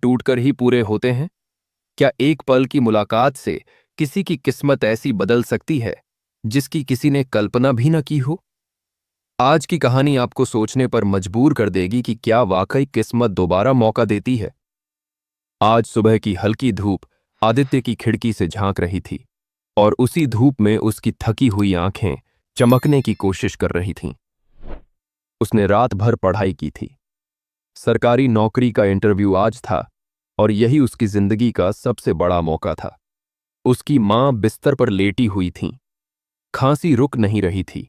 टूटकर ही पूरे होते हैं? क्या एक पल की मुलाकात से किसी की किस्मत ऐसी बदल सकती है जिसकी किसी ने कल्पना भी न की हो? आज की कहानी आपको सोचने पर मजबूर कर देगी कि क्या वाकई किस्मत दोबारा मौका देती है। आज सुबह की हल्की धूप आदित्य की खिड़की से झांक रही थी और उसी धूप में उसकी थकी हुई आंखें चमकने की कोशिश कर रही थीं। उसने रात भर पढ़ाई की थी। सरकारी नौकरी का इंटरव्यू आज था और यही उसकी जिंदगी का सबसे बड़ा मौका था। उसकी मां बिस्तर पर लेटी हुई थीं। खांसी रुक नहीं रही थी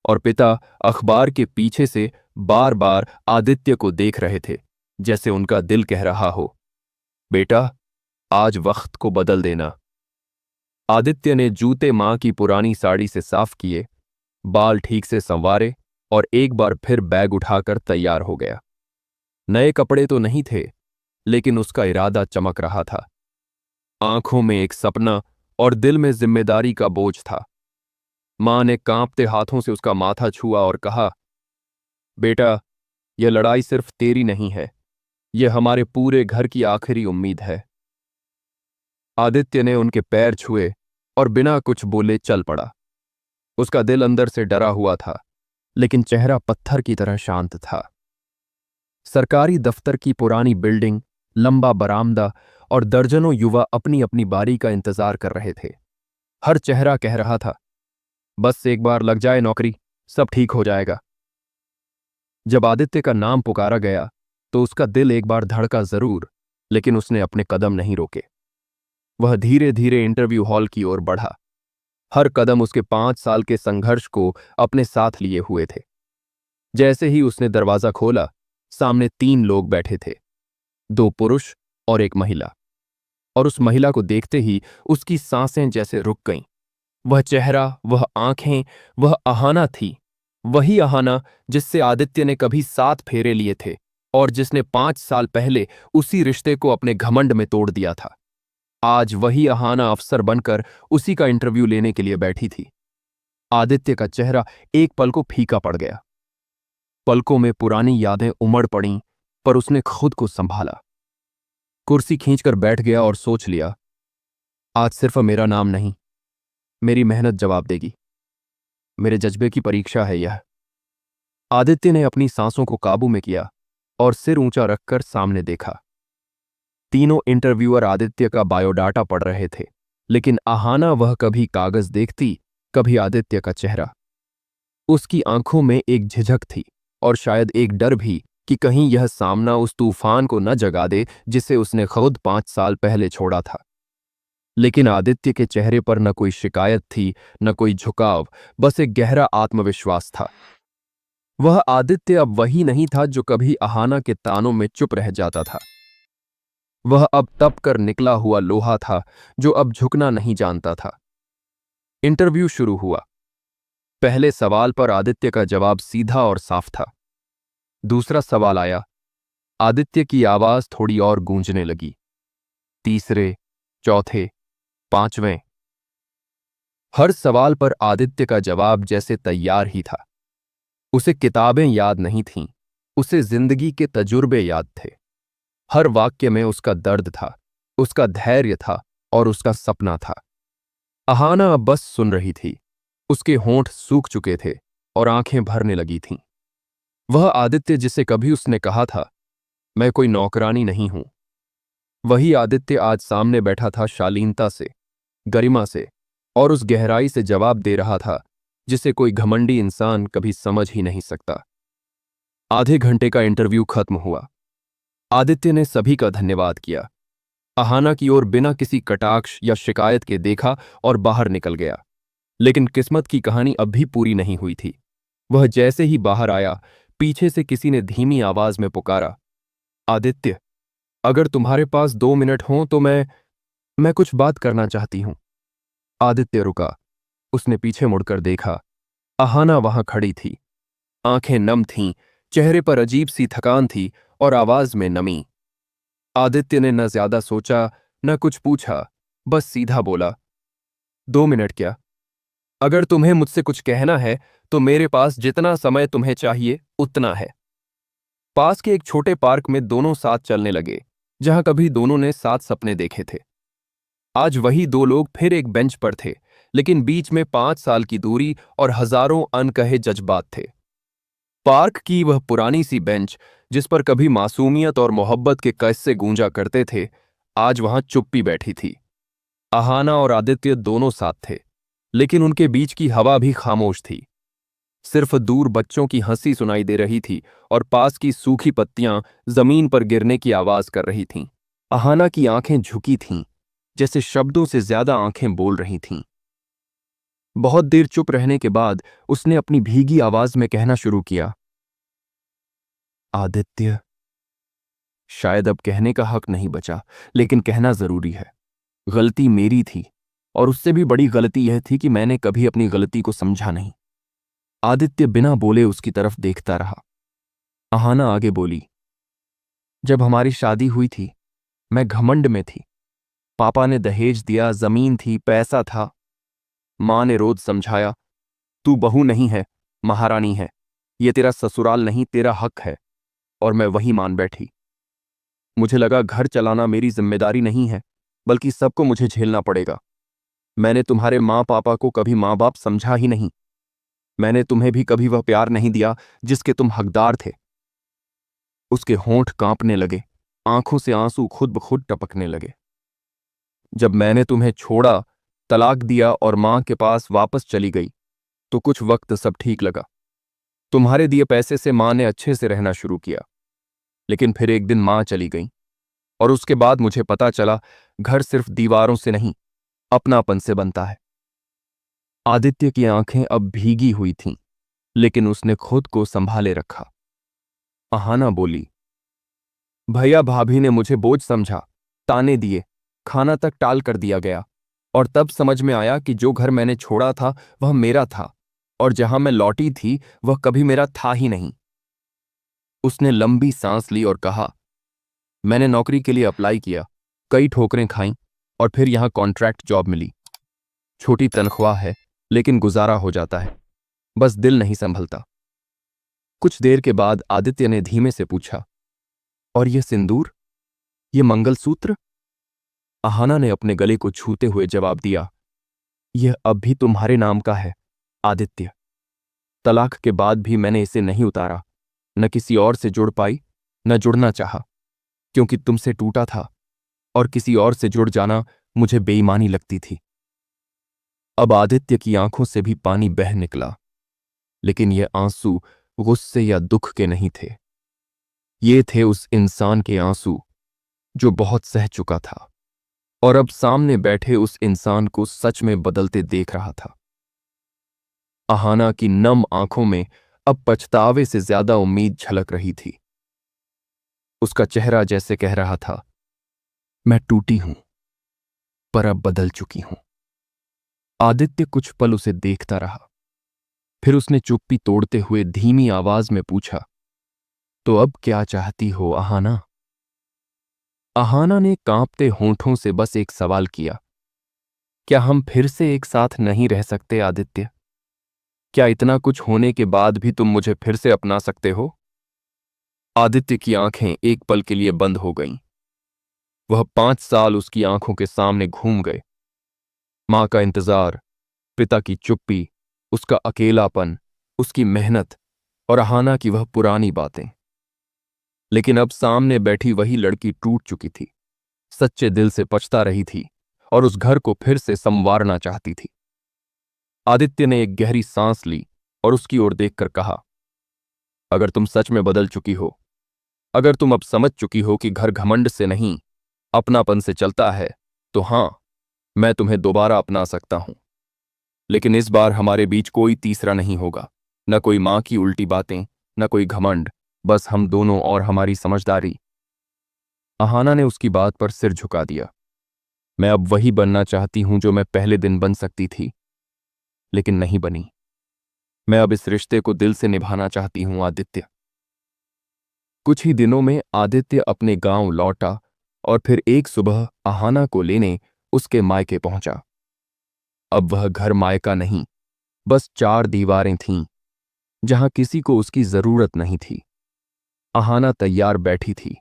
और पिता अखबार के पीछे से बार बार आदित्य को देख रहे थे, जैसे उनका दिल कह रहा हो, बेटा, आज वक्त को बदल देना। आदित्य ने जूते मां की पुरानी साड़ी से साफ किए, बाल ठीक से संवारे और एक बार फिर बैग उठाकर तैयार हो गया। नए कपड़े तो नहीं थे, लेकिन उसका इरादा चमक रहा था। आंखों में एक सपना और दिल में जिम्मेदारी का बोझ था। मां ने कांपते हाथों से उसका माथा छुआ और कहा, बेटा, यह लड़ाई सिर्फ तेरी नहीं है, यह हमारे पूरे घर की आखिरी उम्मीद है। आदित्य ने उनके पैर छुए और बिना कुछ बोले चल पड़ा। उसका दिल अंदर से डरा हुआ था, लेकिन चेहरा पत्थर की तरह शांत था। सरकारी दफ्तर की पुरानी बिल्डिंग, लंबा बरामदा और दर्जनों युवा अपनी अपनी बारी का इंतजार कर रहे थे। हर चेहरा कह रहा था, बस एक बार लग जाए नौकरी, सब ठीक हो जाएगा। जब आदित्य का नाम पुकारा गया तो उसका दिल एक बार धड़का जरूर, लेकिन उसने अपने कदम नहीं रोके। वह धीरे धीरे इंटरव्यू हॉल की ओर बढ़ा। हर कदम उसके 5 साल के संघर्ष को अपने साथ लिए हुए थे। जैसे ही उसने दरवाजा खोला, सामने 3 लोग बैठे थे, 2 पुरुष और एक महिला। और उस महिला को देखते ही उसकी सांसें जैसे रुक गईं। वह चेहरा, वह आंखें, वह अहाना थी। वही अहाना जिससे आदित्य ने कभी 7 फेरे लिए थे और जिसने 5 साल पहले उसी रिश्ते को अपने घमंड में तोड़ दिया था। आज वही अहाना अफसर बनकर उसी का इंटरव्यू लेने के लिए बैठी थी। आदित्य का चेहरा एक पल को फीका पड़ गया। पलकों में पुरानी यादें उमड़ पड़ीं, पर उसने खुद को संभाला। कुर्सी खींचकर बैठ गया और सोच लिया, आज सिर्फ मेरा नाम नहीं, मेरी मेहनत जवाब देगी। मेरे जज्बे की परीक्षा है यह। आदित्य ने अपनी सांसों को काबू में किया और सिर ऊंचा रखकर सामने देखा। तीनों इंटरव्यूअर आदित्य का बायोडाटा पढ़ रहे थे, लेकिन आहाना वह कभी कागज देखती, कभी आदित्य का चेहरा। उसकी आंखों में एक झिझक थी और शायद एक डर भी कि कहीं यह सामना उस तूफान को न जगा दे जिसे उसने खुद 5 साल पहले छोड़ा था। लेकिन आदित्य के चेहरे पर न कोई शिकायत थी, न कोई झुकाव, बस एक गहरा आत्मविश्वास था। वह आदित्य अब वही नहीं था जो कभी आहाना के तानों में चुप रह जाता था। वह अब तप कर निकला हुआ लोहा था जो अब झुकना नहीं जानता था। इंटरव्यू शुरू हुआ। पहले सवाल पर आदित्य का जवाब सीधा और साफ था। दूसरा सवाल आया। आदित्य की आवाज थोड़ी और गूंजने लगी। तीसरे, चौथे, पांचवें। हर सवाल पर आदित्य का जवाब जैसे तैयार ही था। उसे किताबें याद नहीं थीं, उसे जिंदगी के तजुर्बे याद थे। हर वाक्य में उसका दर्द था, उसका धैर्य था और उसका सपना था। आहाना अब बस सुन रही थी। उसके होंठ सूख चुके थे और आंखें भरने लगी थीं। वह आदित्य जिसे कभी उसने कहा था, मैं कोई नौकरानी नहीं हूं, वही आदित्य आज सामने बैठा था, शालीनता से, गरिमा से और उस गहराई से जवाब दे रहा था जिसे कोई घमंडी इंसान कभी समझ ही नहीं सकता। आधे घंटे का इंटरव्यू खत्म हुआ। आदित्य ने सभी का धन्यवाद किया, आहाना की ओर बिना किसी कटाक्ष या शिकायत के देखा और बाहर निकल गया। लेकिन किस्मत की कहानी अब भी पूरी नहीं हुई थी। वह जैसे ही बाहर आया, पीछे से किसी ने धीमी आवाज में पुकारा, आदित्य, अगर तुम्हारे पास 2 मिनट हों तो मैं कुछ बात करना चाहती हूं। आदित्य रुका। उसने पीछे मुड़कर देखा। आहाना वहां खड़ी थी। आंखें नम थीं, चेहरे पर अजीब सी थकान थी और आवाज में नमी। आदित्य ने न ज्यादा सोचा, न कुछ पूछा, बस सीधा बोला, 2 मिनट क्या? अगर तुम्हें मुझसे कुछ कहना है तो मेरे पास जितना समय तुम्हें चाहिए उतना है। पास के एक छोटे पार्क में दोनों साथ चलने लगे, जहां कभी दोनों ने साथ सपने देखे थे। आज वही दो लोग फिर एक बेंच पर थे, लेकिन बीच में 5 साल की दूरी और हजारों अनकहे जज्बात थे। पार्क की वह पुरानी सी बेंच, जिस पर कभी मासूमियत और मोहब्बत के किस्से गूंजा करते थे, आज वहां चुप्पी बैठी थी। अहाना और आदित्य दोनों साथ थे, लेकिन उनके बीच की हवा भी खामोश थी। सिर्फ दूर बच्चों की हंसी सुनाई दे रही थी और पास की सूखी पत्तियां जमीन पर गिरने की आवाज कर रही थीं। अहाना की आंखें झुकी थीं, जैसे शब्दों से ज्यादा आंखें बोल रही थीं। बहुत देर चुप रहने के बाद उसने अपनी भीगी आवाज में कहना शुरू किया, आदित्य। शायद अब कहने का हक नहीं बचा, लेकिन कहना जरूरी है। गलती मेरी थी, और उससे भी बड़ी गलती यह थी कि मैंने कभी अपनी गलती को समझा नहीं। आदित्य बिना बोले उसकी तरफ देखता रहा। अहाना आगे बोली, जब हमारी शादी हुई थी, मैं घमंड में थी। पापा ने दहेज दिया, जमीन थी, पैसा था। मां ने रोज समझाया, तू बहू नहीं है, महारानी है। ये तेरा ससुराल नहीं, तेरा हक है। और मैं वही मान बैठी। मुझे लगा घर चलाना मेरी जिम्मेदारी नहीं है, बल्कि सबको मुझे झेलना पड़ेगा। मैंने तुम्हारे माँ पापा को कभी माँ बाप समझा ही नहीं। मैंने तुम्हें भी कभी वह प्यार नहीं दिया जिसके तुम हकदार थे। उसके होंठ कांपने लगे, आंखों से आंसू खुद ब खुद टपकने लगे। जब मैंने तुम्हें छोड़ा, तलाक दिया और मां के पास वापस चली गई, तो कुछ वक्त सब ठीक लगा। तुम्हारे दिए पैसे से मां ने अच्छे से रहना शुरू किया। लेकिन फिर एक दिन मां चली गई, और उसके बाद मुझे पता चला, घर सिर्फ दीवारों से नहीं, अपनापन से बनता है। आदित्य की आंखें अब भीगी हुई थीं, लेकिन उसने खुद को संभाले रखा। अहाना बोली, भैया भाभी ने मुझे बोझ समझा, ताने दिए, खाना तक टाल कर दिया गया। और तब समझ में आया कि जो घर मैंने छोड़ा था वह मेरा था, और जहां मैं लौटी थी वह कभी मेरा था ही नहीं। उसने लंबी सांस ली और कहा, मैंने नौकरी के लिए अप्लाई किया, कई ठोकरें खाईं, और फिर यहां कॉन्ट्रैक्ट जॉब मिली। छोटी तनख्वाह है, लेकिन गुजारा हो जाता है। बस दिल नहीं संभलता। कुछ देर के बाद आदित्य ने धीमे से पूछा, और यह सिंदूर, ये मंगलसूत्र? अहाना ने अपने गले को छूते हुए जवाब दिया, यह अब भी तुम्हारे नाम का है, आदित्य। तलाक के बाद भी मैंने इसे नहीं उतारा। न किसी और से जुड़ पाई, न जुड़ना चाहा, क्योंकि तुमसे टूटा था, और किसी और से जुड़ जाना मुझे बेईमानी लगती थी। अब आदित्य की आंखों से भी पानी बह निकला, लेकिन ये आंसू गुस्से या दुख के नहीं थे। ये थे उस इंसान के आंसू जो बहुत सह चुका था, और अब सामने बैठे उस इंसान को सच में बदलते देख रहा था। अहाना की नम आंखों में अब पछतावे से ज्यादा उम्मीद झलक रही थी। उसका चेहरा जैसे कह रहा था, मैं टूटी हूं, पर अब बदल चुकी हूं। आदित्य कुछ पल उसे देखता रहा। फिर उसने चुप्पी तोड़ते हुए धीमी आवाज में पूछा, तो अब क्या चाहती हो अहाना? अहाना ने कांपते होंठों से बस एक सवाल किया, क्या हम फिर से एक साथ नहीं रह सकते आदित्य? क्या इतना कुछ होने के बाद भी तुम मुझे फिर से अपना सकते हो? आदित्य की आंखें एक पल के लिए बंद हो गईं। वह 5 साल उसकी आंखों के सामने घूम गए। मां का इंतजार, पिता की चुप्पी, उसका अकेलापन, उसकी मेहनत, और अहाना की वह पुरानी बातें। लेकिन अब सामने बैठी वही लड़की टूट चुकी थी, सच्चे दिल से पछता रही थी, और उस घर को फिर से संवारना चाहती थी। आदित्य ने एक गहरी सांस ली और उसकी ओर देखकर कहा, अगर तुम सच में बदल चुकी हो, अगर तुम अब समझ चुकी हो कि घर घमंड से नहीं, अपनापन से चलता है, तो हां, मैं तुम्हें दोबारा अपना सकता हूं। लेकिन इस बार हमारे बीच कोई तीसरा नहीं होगा। न कोई मां की उल्टी बातें, न कोई घमंड, बस हम दोनों और हमारी समझदारी। अहाना ने उसकी बात पर सिर झुका दिया। मैं अब वही बनना चाहती हूं जो मैं पहले दिन बन सकती थी, लेकिन नहीं बनी। मैं अब इस रिश्ते को दिल से निभाना चाहती हूं आदित्य। कुछ ही दिनों में आदित्य अपने गांव लौटा, और फिर एक सुबह अहाना को लेने उसके मायके पहुंचा। अब वह घर मायका नहीं, बस 4 दीवारें थीं, जहां किसी को उसकी जरूरत नहीं थी। अहाना तैयार बैठी थी,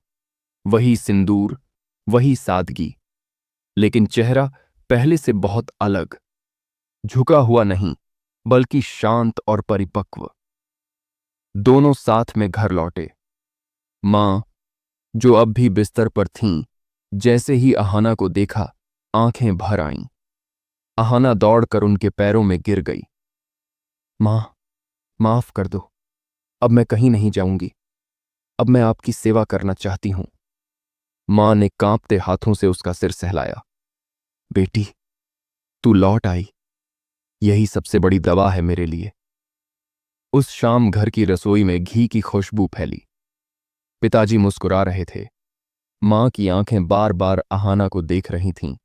वही सिंदूर, वही सादगी, लेकिन चेहरा पहले से बहुत अलग, झुका हुआ नहीं बल्कि शांत और परिपक्व। दोनों साथ में घर लौटे। मां, जो अब भी बिस्तर पर थीं, जैसे ही अहाना को देखा आंखें भर आईं। अहाना दौड़कर उनके पैरों में गिर गई। मां, माफ कर दो, अब मैं कहीं नहीं जाऊंगी, अब मैं आपकी सेवा करना चाहती हूं। मां ने कांपते हाथों से उसका सिर सहलाया। बेटी, तू लौट आई, यही सबसे बड़ी दवा है मेरे लिए। उस शाम घर की रसोई में घी की खुशबू फैली। पिताजी मुस्कुरा रहे थे। मां की आंखें बार बार अहाना को देख रही थीं।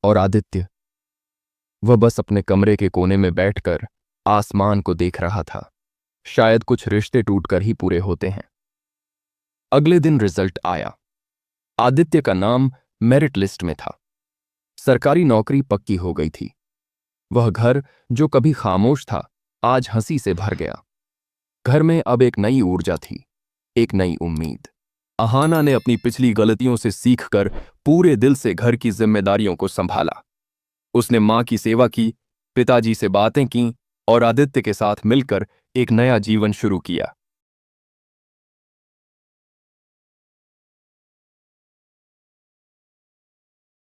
और आदित्य, वह बस अपने कमरे के कोने में बैठकर आसमान को देख रहा था। शायद कुछ रिश्ते टूटकर ही पूरे होते हैं। अगले दिन रिजल्ट आया। आदित्य का नाम मेरिट लिस्ट में था। सरकारी नौकरी पक्की हो गई थी। वह घर जो कभी खामोश था, आज हंसी से भर गया। घर में अब एक नई ऊर्जा थी, एक नई उम्मीद। अहाना ने अपनी पिछली गलतियों से सीखकर पूरे दिल से घर की जिम्मेदारियों को संभाला। उसने मां की सेवा की, पिताजी से बातें की और आदित्य के साथ मिलकर एक नया जीवन शुरू किया।